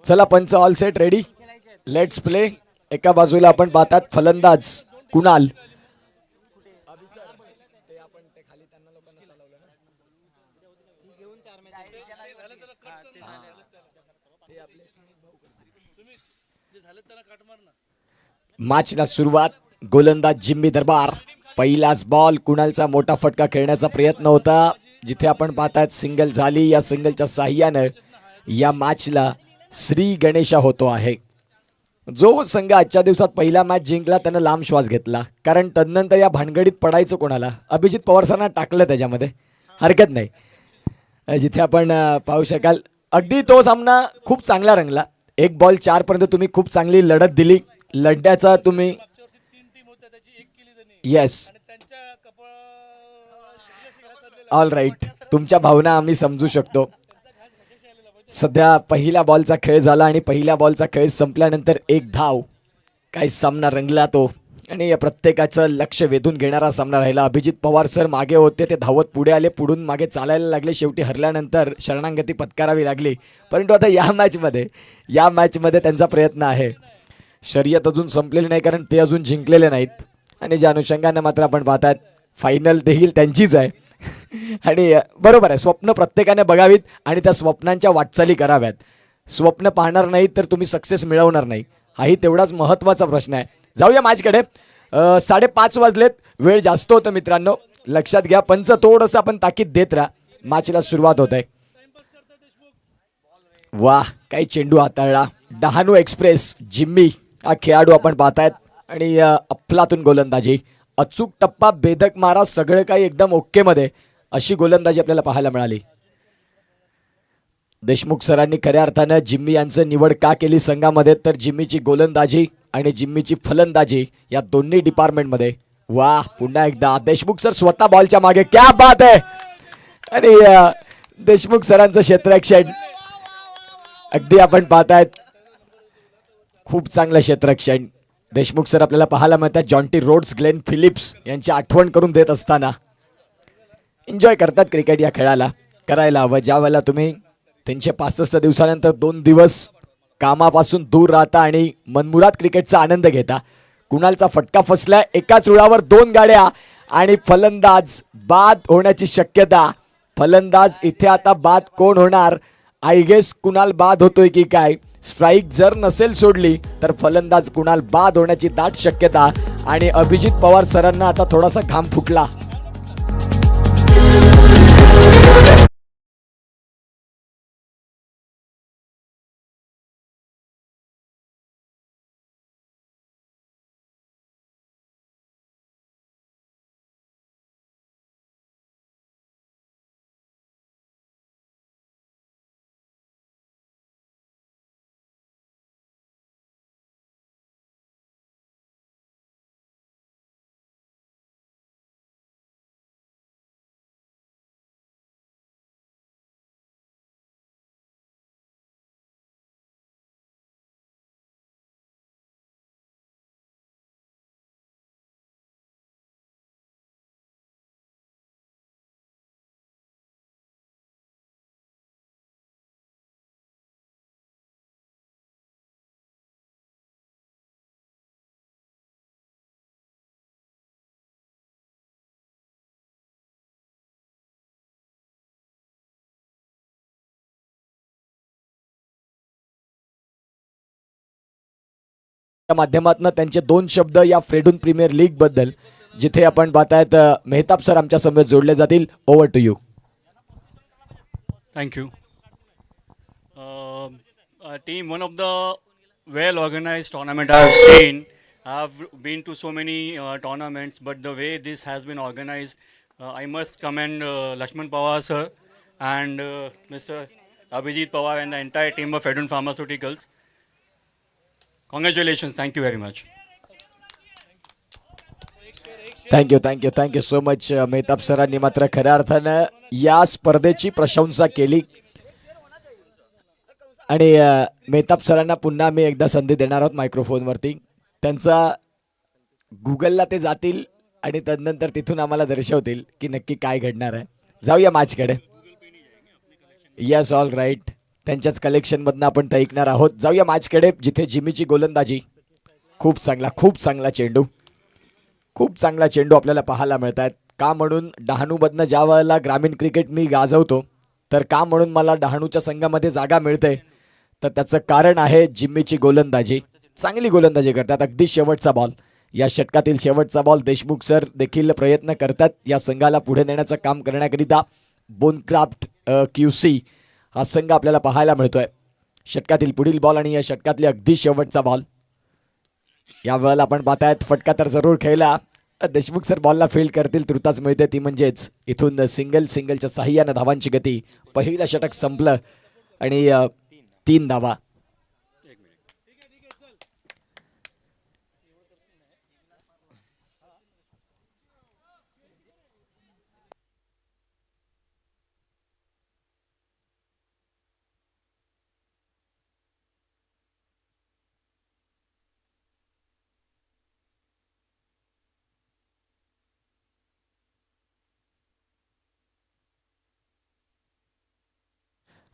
चला पंच all set ready, let's play. एका बाजूला आपण पाहतात फलंदाज कुणाल. मॅचला सुरुवात. गोलंदाज जिम्मी दरबार. पहिलाच बॉल. कुणालचा मोठा फटका खेळण्याचा प्रयत्न होता, जिथे आपण पाहतात सिंगल झाली. या सिंगलच्या साह्यानं या मॅचला श्री गणेशा होतो आहे. जो संघ आजच्या दिवसात पहिला मॅच जिंकला त्यानं लांब श्वास घेतला, कारण तदनंतर या भानगडीत पडायचं कोणाला. अभिजित पवार सरांना टाकलं त्याच्यामध्ये, हरकत नाही. जिथे आपण पाहू शकाल अगदी तो सामना खूप चांगला रंगला. 1 बॉल 4 पर्यंत तुम्ही खूप चांगली लढत दिली. लढण्याचा तुम्ही येस ऑल राईट, तुमच्या भावना आम्ही समजू शकतो. सध्या पहिल्या बॉलचा खेळ झाला आणि पहिल्या बॉलचा खेळ संपल्यानंतर 1 धाव. काय सामना रंगला तो, आणि प्रत्येकाचं लक्ष वेधून घेणारा सामना राहिला. अभिजित पवार सर मागे होते, ते धावत पुढे आले, पुढून मागे चालायला लागले. शेवटी हरल्यानंतर शरणागती पत्करावी लागली. परंतु आता या मॅचमध्ये त्यांचा प्रयत्न आहे. शर्यत अजून संपलेली नाही, कारण ते अजून जिंकलेले नाहीत. आणि ज्या अनुषंगाने मात्र आपण पाहतात फायनल देखील त्यांचीच आहे. आणि बरोबर आहे, स्वप्न प्रत्येकाने बघावीत आणि त्या स्वप्नांच्या वाटचाली कराव्यात. स्वप्न पाहणार नाही तर तुम्ही सक्सेस मिळवणार नाही, हाही तेवढाच महत्त्वाचा प्रश्न आहे. जाऊया मॅचकडे. 5:30 वाजलेत, वेळ जास्त होतं मित्रांनो, लक्षात घ्या. पंच थोडंसं आपण ताकीद देत राहा. मॅचला सुरुवात होत आहे. वाह, काही चेंडू हाताळला. डहाणू एक्सप्रेस जिम्मी हा खेळाडू आपण पाहतायत. आणि अफलातून गोलंदाजी, अचूक टप्पा, बेधक मारा, सगळं काही एकदम ओके मध्ये, अशी गोलंदाजी आपल्याला पाहायला मिळाली. देशमुख सरांनी खऱ्या अर्थानं जिम्मी यांचं निवड का केली संघामध्ये, तर जिम्मीची गोलंदाजी आणि जिम्मीची फलंदाजी या दोन्ही डिपार्टमेंटमध्ये. वाह, पुन्हा एकदा देशमुख सर स्वतः बॉलच्या मागे, क्या बात आहे. आणि देशमुख सरांचं क्षेत्ररक्षण अगदी आपण पाहतायत, खूप चांगलं क्षेत्ररक्षण. देशमुख सर आपल्याला पाहायला मिळतात जॉन्टी रोड्स, ग्लेन फिलिप्स यांची आठवण करून देत असताना. एन्जॉय करतात क्रिकेट या खेळाला, करायला हवं. ज्या वेळेला तुम्ही 365 दिवसानंतर 2 दिवस कामापासून दूर राहता आणि मनमुराद क्रिकेटचा आनंद घेता. कुणालचा फटका फसलाय, एकाच रुळावर 2 गाड्या आणि फलंदाज बाद होण्याची शक्यता. फलंदाज इथे आता बाद कोण होणार, आय गेस कुणाल बाद होतोय की काय. स्ट्राईक जर नसेल सोडली तर फलंदाज कुणाल बाद होण्याची दाट शक्यता. आणि अभिजित पवार सरांना आता थोडासा घाम फुटला. माध्यमातून त्यांचे 2 शब्द या फ्रेडून प्रीमियर लीग बद्दल, जिथे आपण पाहतायत मेहताब सर आमच्या समवेत जोडले जातील. Over to you. Thank you. Team, one of the well organized tournament I have seen. I have been to so many tournaments, but the way this has been organized, I must commend Lakshman Pawar sir and Mr. Abhijit Pawar and the entire team of Fedun Pharmaceuticals. Congratulations. Thank you very much. Thank you so much. Mehtab सरांनी मात्र खऱ्या अर्थानं या स्पर्धेची प्रशंसा केली. आणि मेहताब सरांना पुन्हा मी एकदा संधी देणार आहोत मायक्रोफोनवरती. त्यांचा गुगलला ते जातील आणि तदनंतर तिथून आम्हाला दर्शवतील की नक्की काय घडणार आहे. जाऊया मॅचकडे. येस ऑल राईट, त्यांच्याच कलेक्शनमधनं आपण ते ऐकणार आहोत. जाऊया मॅचकडे, जिथे जिमीची गोलंदाजी. खूप चांगला चेंडू, खूप चांगला चेंडू आपल्याला पाहायला मिळत आहेत. का म्हणून डहाणूमधनं ज्या वेळेला ग्रामीण क्रिकेट मी गाजवतो, तर का म्हणून मला डहाणूच्या संघामध्ये जागा मिळते, तर त्याचं कारण आहे जिम्मीची गोलंदाजी. चांगली गोलंदाजी करतात. अगदी शेवटचा बॉल, या षटकातील शेवटचा बॉल. देशमुख सर देखील प्रयत्न करतात या संघाला पुढे नेण्याचं काम करण्याकरिता. बोनक्राफ्ट QC हा संघ आपल्याला पाहायला मिळतोय. षटकातील पुढील बॉल आणि या षटकातली अगदी शेवटचा बॉल. या वेळेला आपण पाहतायत फटका तर जरूर खेळला. देशमुख सर बॉलला फील्ड करतील, तुर्तास मिळते ती म्हणजेच इथून सिंगलच्या साह्यानं धावांची गती. पहिलं षटक संपलं आणि 3 धावा.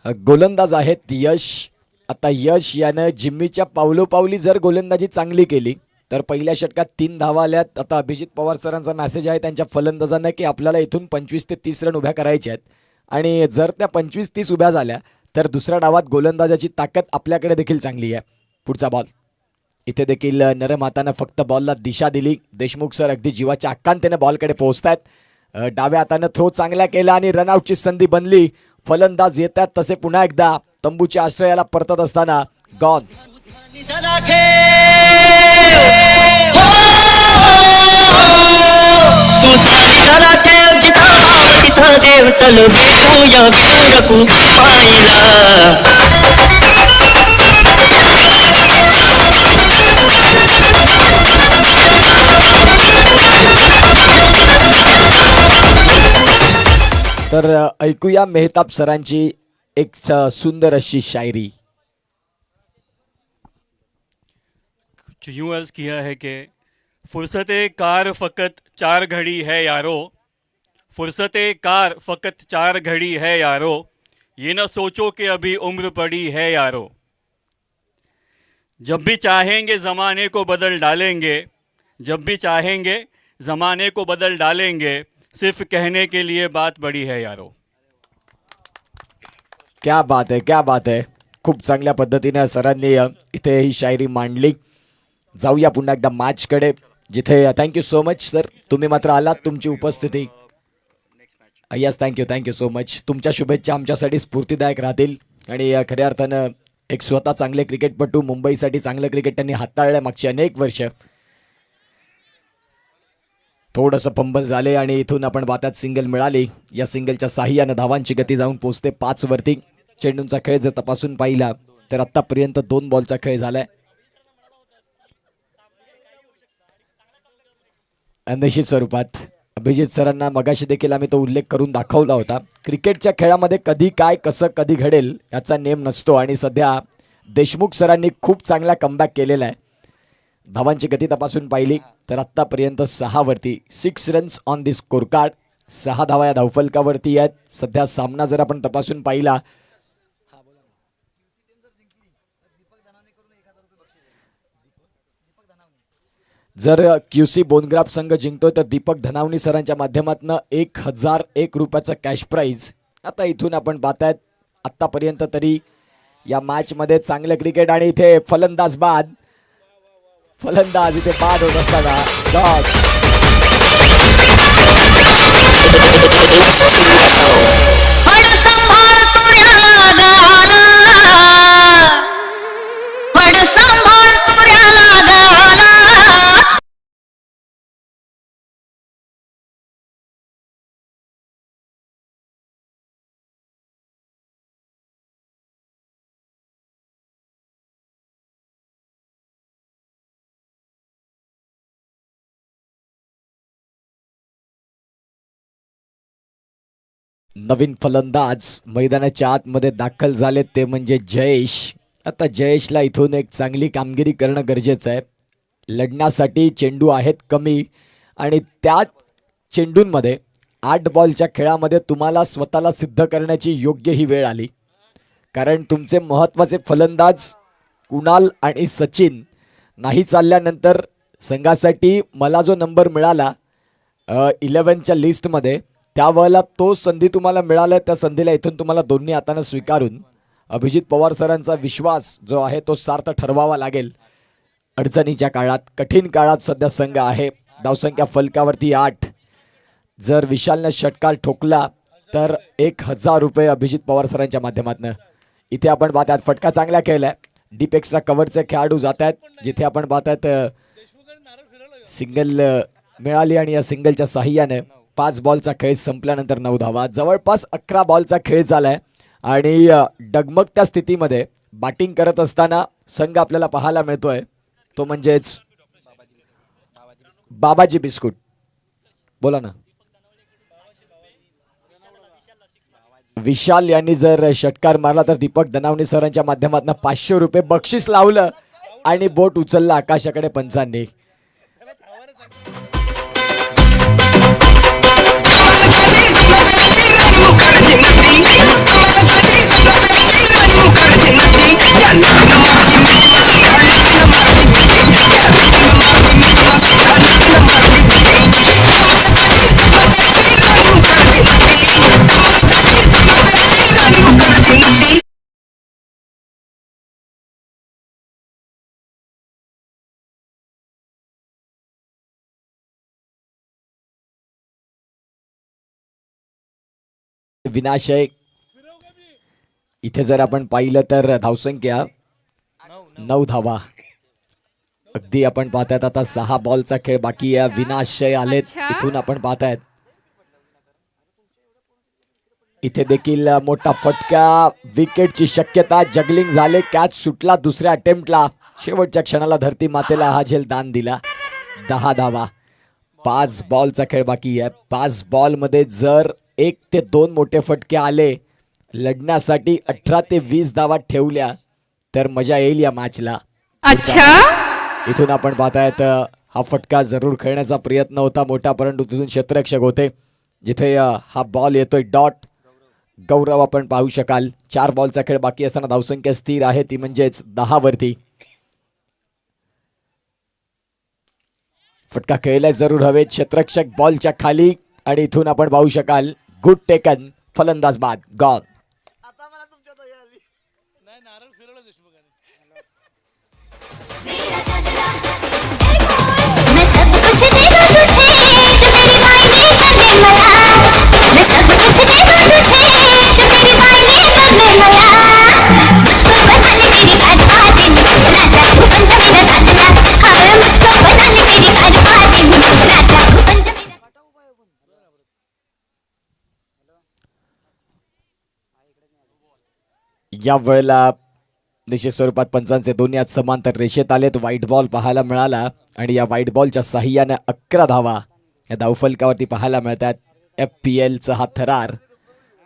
गोलंदाज आहेत यश. आता यश यानं जिम्मीच्या पावलोपावली जर गोलंदाजी चांगली केली तर पहिल्या षटकात 3 धावा आल्यात. आता अभिजित पवार सरांचा मेसेज आहे त्यांच्या फलंदाजांना की आपल्याला इथून 25 ते 30 रन उभ्या करायच्या आहेत, आणि जर त्या 25-30 उभ्या झाल्या तर दुसऱ्या डावात गोलंदाजाची ताकद आपल्याकडे देखील चांगली आहे. पुढचा बॉल. इथे देखील नरम हातानं फक्त बॉलला दिशा दिली. देशमुख सर अगदी जीवाच्या आकांतेने बॉलकडे पोहोचतायत. डाव्या हातानं थ्रो चांगला केला आणि रनआउटची संधी बनली. फलंदाज येतात तसे पुन्हा एकदा तंबूच्या आश्रयाला परतत असताना गॉन. चल भेटूया वीरकू पाहिला. तर ऐकूया मेहताब सरांची एक सुंदर अशी शायरी. यूँ अर्ज किया है कि फुर्सते कार फ़कत 4 घड़ी है यारो, फुर्सते कार फ़कत 4 घड़ी है यारो, ये न सोचो कि अभी उम्र पड़ी है यारो, जब भी चाहेंगे ज़माने को बदल डालेंगे, जब भी चाहेंगे ज़माने को बदल डालेंगे, सिर्फ कहने के लिए बात बड़ी है यारो. क्या बात है, क्या बात है. खूप चांगल्या पद्धतीने सरांनी इथे ही शायरी मांडली. जाऊया पुन्हा एकदा मॅचकडे, जिथे थँक्यू सो मच सर, तुम्ही मात्र आलात. तुमची उपस्थिती, यस थँक्यू सो मच. तुमच्या शुभेच्छा आमच्यासाठी स्फूर्तीदायक राहतील. आणि खऱ्या अर्थानं एक स्वतः चांगले क्रिकेटपटू, मुंबईसाठी चांगलं क्रिकेट त्यांनी हाताळलं मागची अनेक वर्ष. थोडंसं फंबल झाले आणि इथून आपण बातात सिंगल मिळाली. या सिंगलच्या साह्यानं धावांची गती जाऊन पोहोचते 5 वरती. चेंडूंचा खेळ जर तपासून पाहिला तर आतापर्यंत 2 बॉलचा खेळ झालाय. निश्चित स्वरूपात अभिजित सरांना मगाशी देखील आम्ही तो उल्लेख करून दाखवला होता. क्रिकेटच्या खेळामध्ये कधी काय कसं कधी घडेल याचा नेम नसतो, आणि सध्या देशमुख सरांनी खूप चांगला कमबॅक केलेला आहे. धावांची गती तपासून पाहिली तर आत्तापर्यंत 6 वरती, 6 runs on the score card. 6 धावा या धावफलकावरती आहेत. सध्या सामना जर आपण तपासून पाहिला, जर QC बोनग्राफ संघ जिंकतोय तर दीपक धनावनी सरांच्या माध्यमातून 1001 रुपयाचं कॅश प्राईज. आता इथून आपण पाहतायत आत्तापर्यंत तरी या मॅचमध्ये चांगलं क्रिकेट, आणि इथे फलंदाज इथे बाद होत असताना डॉट. नवीन फलंदाज मैदानाच्या आतमध्ये दाखल झाले ते म्हणजे जयेश. आता जयेशला इथून एक चांगली कामगिरी करणं गरजेचं आहे. लढण्यासाठी चेंडू आहेत कमी, आणि त्या चेंडूंमध्ये 8 बॉलच्या खेळामध्ये तुम्हाला स्वतःला सिद्ध करण्याची योग्य ही वेळ आली. कारण तुमचे महत्वाचे फलंदाज कुणाल आणि सचिन नाही चालल्यानंतर संघासाठी मला जो नंबर मिळाला 11च्या लिस्टमध्ये, त्यावेळेला तो संधी तुम्हाला मिळाला. त्या संधीला इथून तुम्हाला दोन्ही हातानं स्वीकारून अभिजित पवार सरांचा विश्वास जो आहे तो सार्थ ठरवावा लागेल. अडचणीच्या काळात, कठीण काळात सध्या संघ आहे. धावसंख्या फलकावरती 8. जर विशालने षटकार ठोकला तर 1000 रुपये अभिजित पवार सरांच्या माध्यमातून. इथे आपण पाहतात फटका चांगला खेळलाय. डीप एक्स्ट्रा कव्हरचे खेळाडू जात आहेत. जिथे आपण पाहतात सिंगल मिळाली आणि या सिंगलच्या साह्याने 5 बॉलचा खेळ संपल्यानंतर 9 धावा. जवळपास 11 बॉलचा खेळ झालाय आणि डगमगत्या स्थितीमध्ये बॅटिंग करत असताना संघ आपल्याला पाहायला मिळतोय तो म्हणजेच बाबाजी बिस्कुट. बोला ना. विशाल यांनी जर षटकार मारला तर दीपक दनावणे सरांच्या माध्यमातून 500 रुपये बक्षीस लावलं आणि बोट उचलला आकाशाकडे पंचांनी. विनाशय इथे जर आपण पाहिलं तर धावसंख्या 9 धावा. अगदी आपण पाहतायत आता 6 बॉलचा खेळ बाकी आहे. विनाशय आलेत. इथून आपण पाहतायत इथे देखील मोठा फटका, विकेटची शक्यता, जगलिंग झाले, कॅच सुटला दुसऱ्या अटेम्प्टला. शेवटच्या क्षणाला धरती मातेला हा झेल दान दिला. 10 धावा. 5 बॉलचा खेळ बाकी आहे. 5 बॉलमध्ये जर 1 ते 2 मोठे फटके आले लढण्यासाठी, 18 ते 20 धावा ठेवल्या तर मजा येईल या मॅचला. अच्छा, इथून आपण पाहतायत हा फटका जरूर खेळण्याचा प्रयत्न होता मोठा, परंतु तिथून क्षेत्ररक्षक होते. जिथे हा बॉल येतोय डॉट. गौरव आपण पाहू शकाल. 4 बॉलचा खेळ बाकी असताना धावसंख्या स्थिर आहे ती म्हणजेच 10 वरती. फटका खेळला जरूर हवे. क्षेत्ररक्षक बॉलच्या खाली आणि इथून आपण पाहू शकाल गुड टेकन. फलंदाज बाद गॉन. या वेळेला निश्चित स्वरूपात पंचांचे दोन्ही हात समांतर रेषेत आलेत. व्हाईट बॉल पाहायला मिळाला आणि या व्हाईट बॉलच्या साह्याने 11 धावा या धावफलकावरती पाहायला मिळतात. FPL चा हा थरार.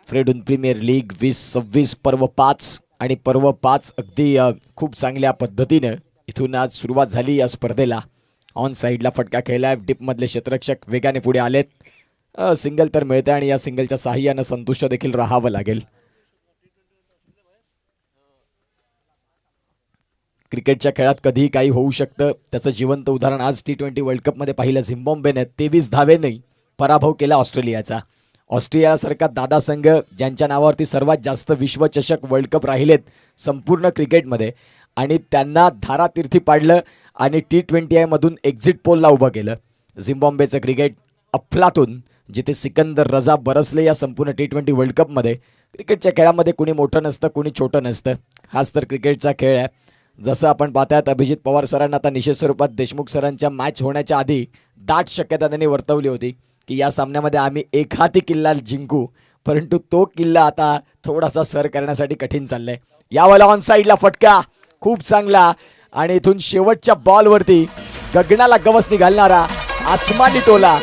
फ्रेडून प्रीमियर लीग 20-26 पर्व 5 आणि पर्व 5 अगदी खूप चांगल्या पद्धतीने इथून आज सुरुवात झाली या स्पर्धेला. ऑन साईडला फटका खेळलाय. डिपमधले क्षेत्ररक्षक वेगाने पुढे आलेत. सिंगल तर मिळते आणि या सिंगलच्या साह्याने संतुष्ट देखील राहावं लागेल. क्रिकेटच्या खेळात कधीही काही होऊ शकतं. त्याचं जिवंत उदाहरण आज T20 वर्ल्ड कपमध्ये पाहिलं. झिम्बाब्वेने 23 धावेने पराभव केला ऑस्ट्रेलियाचा. ऑस्ट्रेलियासारखा दादा संघ ज्यांच्या नावावरती सर्वात जास्त विश्वचषक वर्ल्ड कप राहिलेत संपूर्ण क्रिकेटमध्ये, आणि त्यांना धारातीर्थी पाडलं आणि T20I मधून एक्झिट पोलला उभं केलं. झिम्बाब्वेचं क्रिकेट अफलातून, जिथे सिकंदर रजा बरसले या संपूर्ण T20 वर्ल्ड कपमध्ये. क्रिकेटच्या खेळामध्ये कुणी मोठं नसतं, कुणी छोटं नसतं. हाच तर क्रिकेटचा खेळ आहे. जसं आपण पाहतायत अभिजित पवार सरांना आता निश्चित स्वरूपात देशमुख सरांच्या मॅच होण्याच्या आधी दाट शक्यता त्यांनी वर्तवली होती की या सामन्यामध्ये आम्ही एखादी किल्ला जिंकू, परंतु तो किल्ला आता थोडासा सर करण्यासाठी कठीण चाललंय. यावेळेला ऑन साईडला फटका खूप चांगला आणि इथून शेवटच्या बॉलवरती गगनाला गवसणी घालणारा आसमानी टोला.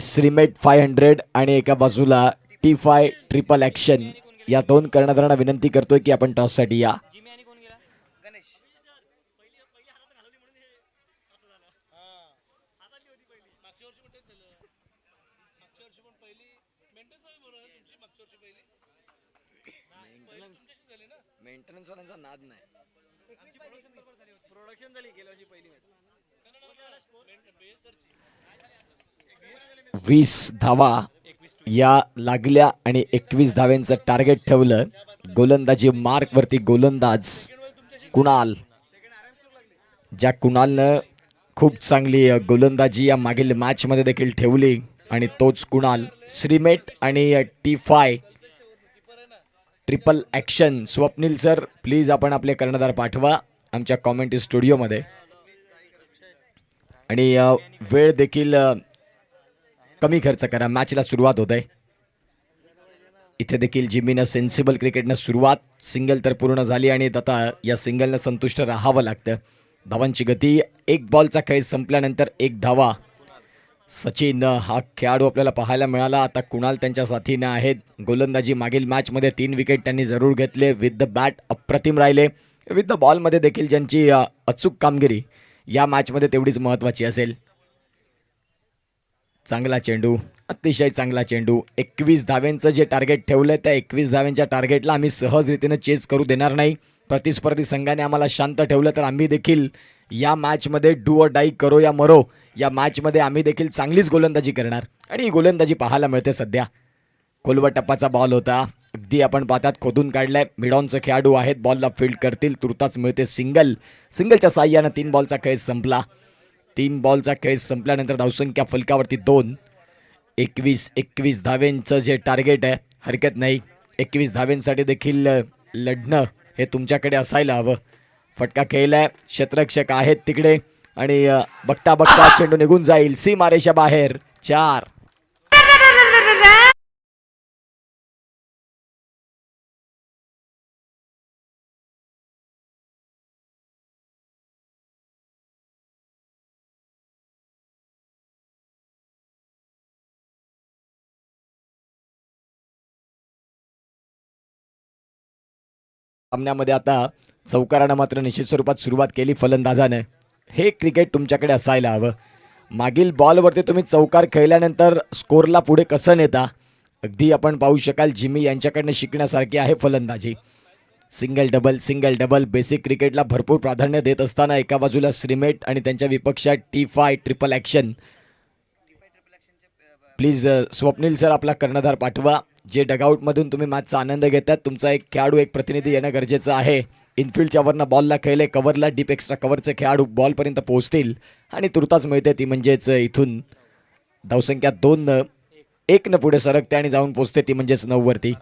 श्रीमेट 500 आणि एका बाजूला T5 ट्रिपल ॲक्शन. या दोन कर्णधारांना विनंती करतोय की आपण टॉससाठी या. नाद नाही. 20 धावा या लागल्या आणि 21 धाव्यांचं टार्गेट ठेवलं. गोलंदाजी मार्क वरती गोलंदाज कुणाल, ज्या कुणालनं खूप चांगली गोलंदाजी या मागील मॅच मध्ये देखील ठेवली आणि तोच कुणाल. श्रीमेट आणि T5 triple action. Swapnil sir please आपण आपले कर्णधार पाठवा आमच्या कॉमेंट्री स्टुडिओमध्ये. आणि वेळ देखील कमी खर्च करा, मॅचला सुरुवात होत आहे. इथे देखील जिमीनं सेन्सिबल क्रिकेटनं सुरुवात. सिंगल तर पूर्ण झाली आणि आता या सिंगलनं संतुष्ट राहावं लागतं. धावांची गती, एक बॉलचा खेळ संपल्यानंतर एक धावा. सचिन हा खेळाडू आपल्याला पाहायला मिळाला. आता कुणाल त्यांच्या साथीनं आहेत. गोलंदाजी मागील मॅचमध्ये 3 विकेट त्यांनी जरूर घेतले. विथ द बॅट अप्रतिम राहिले. विथ द बॉलमध्ये देखील ज्यांची अचूक कामगिरी या मॅचमध्ये तेवढीच महत्त्वाची असेल. चांगला चेंडू, अतिशय चांगला चेंडू. 21 धाव्यांचं जे टार्गेट ठेवलं त्या 21 धाव्यांच्या टार्गेटला आम्ही सहज रीतीनं चेस करू देणार नाही. प्रतिस्पर्धी संघाने आम्हाला शांत ठेवलं तर आम्ही देखील या मॅचमध्ये डू ऑर डाई, करो या मरो, या मॅचमध्ये आम्ही देखील चांगलीच गोलंदाजी करणार. आणि ही गोलंदाजी पाहायला मिळते सध्या. खोलवर टप्पाचा बॉल होता, अगदी आपण पाहतात खोदून काढलाय. मिडॉनचे खेळाडू आहेत, बॉलला फील्ड करतील. तुर्तास मिळते सिंगल. सिंगलच्या साह्यानं 3 बॉलचा खेळ संपला. 3 बॉलचा खेळ संपल्यानंतर धावसंख्या फलकावरती 2. 21 धाव्यांचं जे टार्गेट आहे, हरकत नाही. 21 धाव्यांसाठी देखील लढणं हे तुमच्याकडे असायला हवं. फटका खेळलाय, क्षेत्ररक्षक आहेत तिकडे आणि बघता बघता चेंडू निघून जाईल सीमारेषा बाहेर. 4. सामन्यामध्ये आता चौकारानं मात्र निश्चित स्वरूपात सुरुवात केली फलंदाजानं. हे क्रिकेट तुमच्याकडे असायला हवं. मागील बॉलवरती तुम्ही चौकार खेळल्यानंतर स्कोरला पुढे कसं नेता, अगदी आपण पाहू शकाल जिमी यांच्याकडनं शिकण्यासारखी आहे फलंदाजी. सिंगल डबल बेसिक क्रिकेटला भरपूर प्राधान्य देत असताना एका बाजूला श्रीमेट आणि त्यांच्या विपक्षात T5 triple action. Please Swapnil sir आपला कर्णधार पाठवा. जे डगआउटमधून तुम्ही मॅचचा आनंद घेतात तुमचा एक खेळाडू, एक प्रतिनिधी येणं गरजेचं आहे. इनफिल्डच्या वरनं बॉलला खेळले, कव्हरला डीप एक्स्ट्रा कव्हरचे खेळाडू बॉलपर्यंत पोहोचतील आणि तुर्तास मिळते ती म्हणजेच इथून धावसंख्या 2 1 पुढे सरकते आणि जाऊन पोहोचते ती म्हणजेच 9 वरती.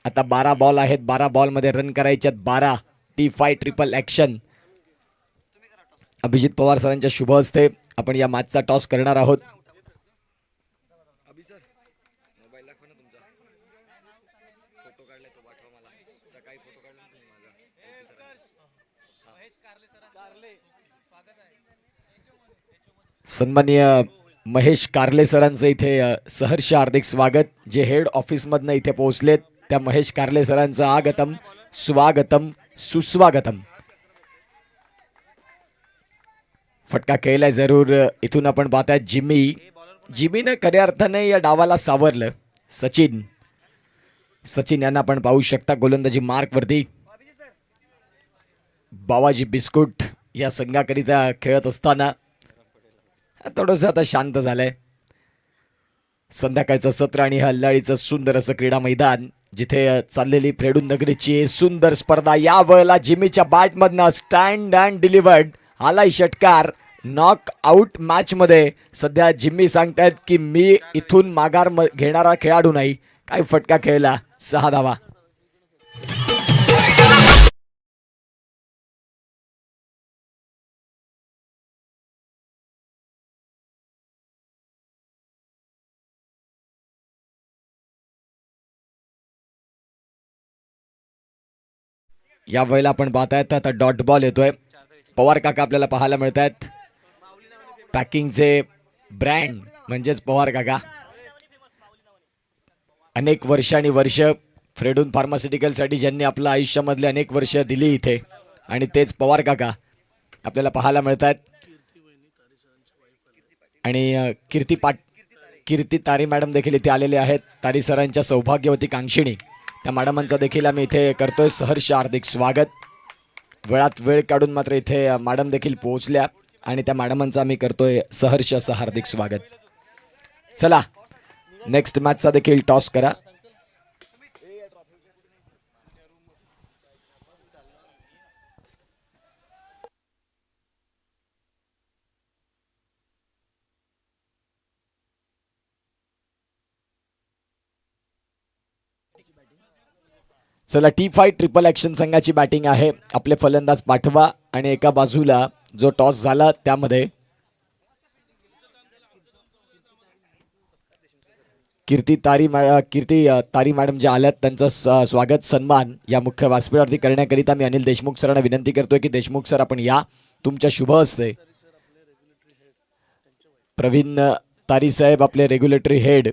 आता 12 बॉल आहेत, 12 बॉलमध्ये रन करायच्यात 12. T5 triple action. Abhijit Pawar सरांच्या शुभ हस्ते आपण या मॅचचा टॉस करणार आहोत. सन्माननीय महेश कारले सरांचं इथे सहर्ष हार्दिक स्वागत. जे हेड ऑफिसमधनं इथे पोहोचलेत त्या महेश कारले सरांचं आगतम स्वागतम सुस्वागतम. फटका खेळलाय जरूर. इथून आपण पाहताय जिमीनं खऱ्या अर्थाने या डावाला सावरलं. सचिन यांना आपण पाहू शकता गोलंदाजी मार्क वरती. बावाजी बिस्कुट या संघाकरिता खेळत असताना थोडंसं आता शांत झालंय. संध्याकाळचं सत्र आणि हल्लाळीचं सुंदर असं क्रीडा मैदान जिथे चाललेली फ्रेडून नगरीची सुंदर स्पर्धा. या वेळेला जिमीच्या बॅटमधनं स्टँड अँड डिलिव्हर्ड आलाय षटकार. नॉक आउट मॅच मध्ये सध्या जिम्मी सांगतायत की मी इथून माघार घेणारा खेळाडू नाही. काय फटका खेळला, 6 धावा. या वेळेला आपण पाहतायत आता डॉट बॉल येतोय. पवार काका आपल्याला पाहायला मिळत आहेत. पॅकिंगचे ब्रँड म्हणजेच पवार काका. अनेक वर्ष आणि वर्ष फ्रेडून फार्मास्युटिकलसाठी ज्यांनी आपल्या आयुष्यामधले अनेक वर्ष दिली इथे, आणि तेच पवार काका आपल्याला पाहायला मिळत आहेत. आणि कीर्ती तारी मॅडम देखील इथे आलेले आहेत. तारी सरांच्या सौभाग्यवती कांक्षिणी त्या मॅडमांचा देखील आम्ही इथे करतोय सहर्ष हार्दिक स्वागत. वेळात वेळ काढून मात्र इथे मॅडम देखील पोहोचल्या आणि त्या मॅडमांचा आम्ही करतोय सहर्ष असं हार्दिक स्वागत. चला नेक्स्ट मॅचचा देखील टॉस करा. चला T5 ट्रिपल ॲक्शन संघाची बॅटिंग आहे. आपले फलंदाज पाठवा आणि एका बाजूला जो टॉस झाला त्यामध्ये कीर्ती तारी मॅडम ज्या आल्यात त्यांचं स्वागत सन्मान या मुख्य व्यासपीठावरती करण्याकरिता मी अनिल देशमुख सरांना विनंती करतोय की देशमुख सर आपण या, तुमच्या शुभ हस्ते. प्रवीण तारी साहेब आपले रेग्युलेटरी हेड